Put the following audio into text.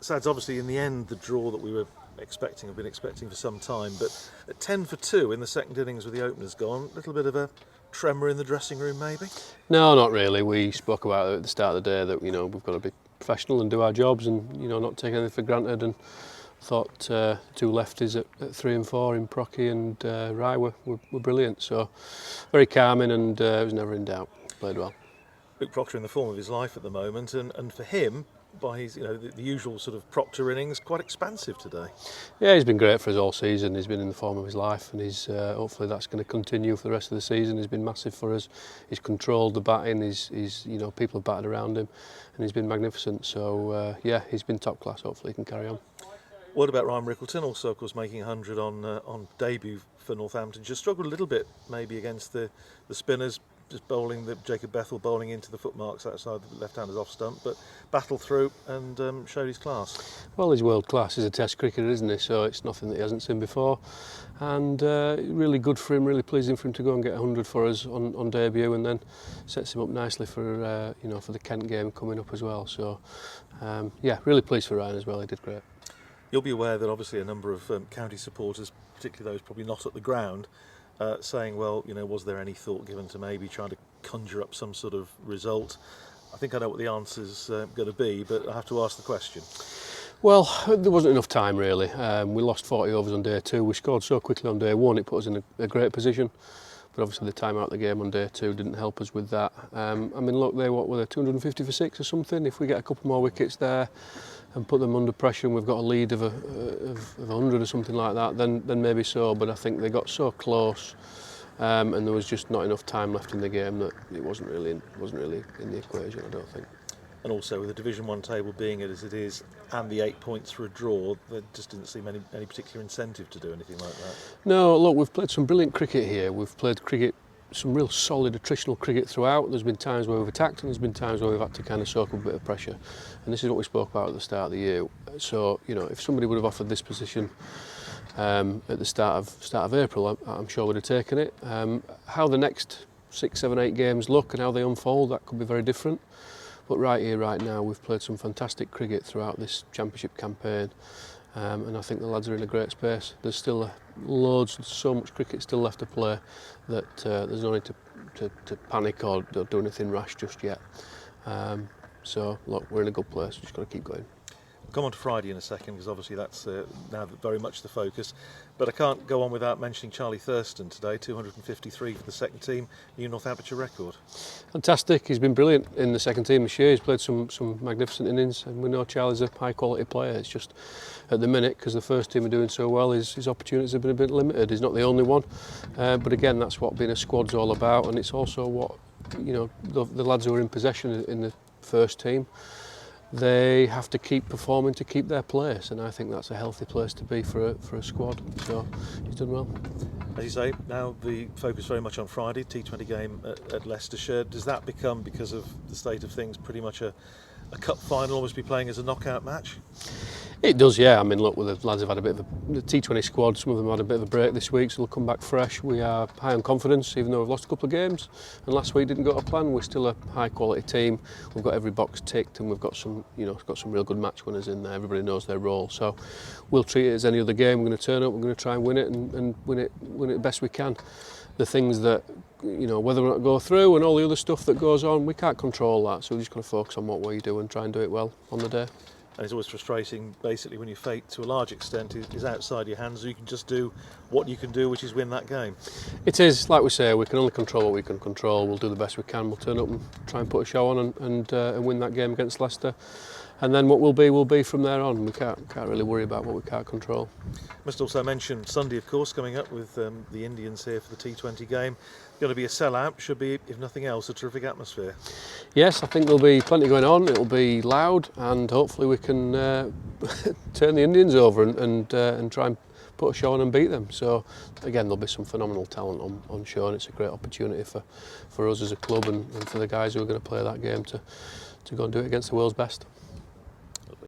Sad's obviously in the end the draw that we were expecting, have been expecting for some time, but at 10 for 2 in the second innings with the openers gone, a little bit of a tremor in the dressing room maybe? No, not really. We spoke about it at the start of the day that we've got to be professional and do our jobs and not take anything for granted, and thought two lefties at 3 and 4 in Procky and Rye were brilliant, so very calming, and it was never in doubt. Played well. Luke Procter in the form of his life at the moment, and for him, by his the usual sort of Procter innings, quite expansive today. Yeah, he's been great for us all season. He's been in the form of his life, and he's hopefully that's going to continue for the rest of the season. He's been massive for us. He's controlled the batting. He's people have batted around him, and he's been magnificent. So yeah, he's been top class. Hopefully he can carry on. What about Ryan Rickelton, also of course making 100 on debut for Northamptonshire? Just struggled a little bit maybe against the spinners, just bowling Jacob Bethel bowling into the footmarks outside the left-hander's off stump, but battled through and showed his class. Well, he's world class. He's a Test cricketer, isn't he? So it's nothing that he hasn't seen before, and really good for him. Really pleasing for him to go and get 100 for us on debut, and then sets him up nicely for for the Kent game coming up as well. So yeah, really pleased for Ryan as well. He did great. You'll be aware that obviously a number of county supporters, particularly those probably not at the ground, saying, well, was there any thought given to maybe trying to conjure up some sort of result? I think I know what the answer's going to be, but I have to ask the question. Well, there wasn't enough time really. We lost 40 overs on day 2. We scored so quickly on day 1, it put us in a great position. But obviously the time out of the game on day 2 didn't help us with that. I mean, look, were they 250 for 6 or something? If we get a couple more wickets there and put them under pressure, and we've got a lead of 100 or something like that, then maybe so. But I think they got so close, and there was just not enough time left in the game that it wasn't really in the equation, I don't think. And also with the Division 1 table being as it is, and the 8 points for a draw, there just didn't seem any particular incentive to do anything like that. No, look, we've played some brilliant cricket here. We've played cricket, some real solid attritional cricket throughout. There's been times where we've attacked, and there's been times where we've had to kind of soak up a bit of pressure. And this is what we spoke about at the start of the year. So, if somebody would have offered this position at the start of April, I'm sure we'd have taken it. How the next 6, 7, 8 games look and how they unfold, that could be very different. But right here, right now, we've played some fantastic cricket throughout this championship campaign, and I think the lads are in a great space. There's still so much cricket still left to play that there's no need to panic or do anything rash just yet. So look, we're in a good place. We've just got to keep going. We'll come on to Friday in a second, because obviously that's now very much the focus. But I can't go on without mentioning Charlie Thurston today, 253 for the second team, new Northamptonshire record. Fantastic. He's been brilliant in the second team this year. He's played some magnificent innings, and we know Charlie's a high quality player. It's just at the minute, because the first team are doing so well, his opportunities have been a bit limited. He's not the only one, but again, that's what being a squad's all about, and it's also what the lads who are in possession in the first team, they have to keep performing to keep their place, and I think that's a healthy place to be for a squad. So he's done well. As you say, now the focus very much on Friday, T20 game at Leicestershire. Does that become, because of the state of things, pretty much a cup final, almost be playing as a knockout match? It does, yeah. I mean, look, the lads have had a bit of the T20 squad, some of them had a bit of a break this week, so they'll come back fresh. We are high on confidence, even though we've lost a couple of games, and last week didn't go to plan. We're still a high quality team. We've got every box ticked, and we've got some real good match winners in there. Everybody knows their role, so we'll treat it as any other game. We're going to turn up, we're going to try and win it, and win it the best we can. The things that, whether or not go through and all the other stuff that goes on, we can't control that, so we're just going to focus on what we do and try and do it well on the day. And it's always frustrating, basically, when your fate, to a large extent, is outside your hands. So you can just do what you can do, which is win that game. It is, like we say, we can only control what we can control. We'll do the best we can. We'll turn up and try and put a show on and win that game against Leicester. And then what will be from there on. We can't really worry about what we can't control. Must also mention Sunday, of course, coming up with the Indians here for the T20 game. Going to be a sellout, should be, if nothing else, a terrific atmosphere. Yes, I think there'll be plenty going on. It'll be loud, and hopefully we can turn the Indians over and try and put a show on and beat them. So again, there'll be some phenomenal talent on show, and it's a great opportunity for us as a club and for the guys who are going to play that game to go and do it against the world's best.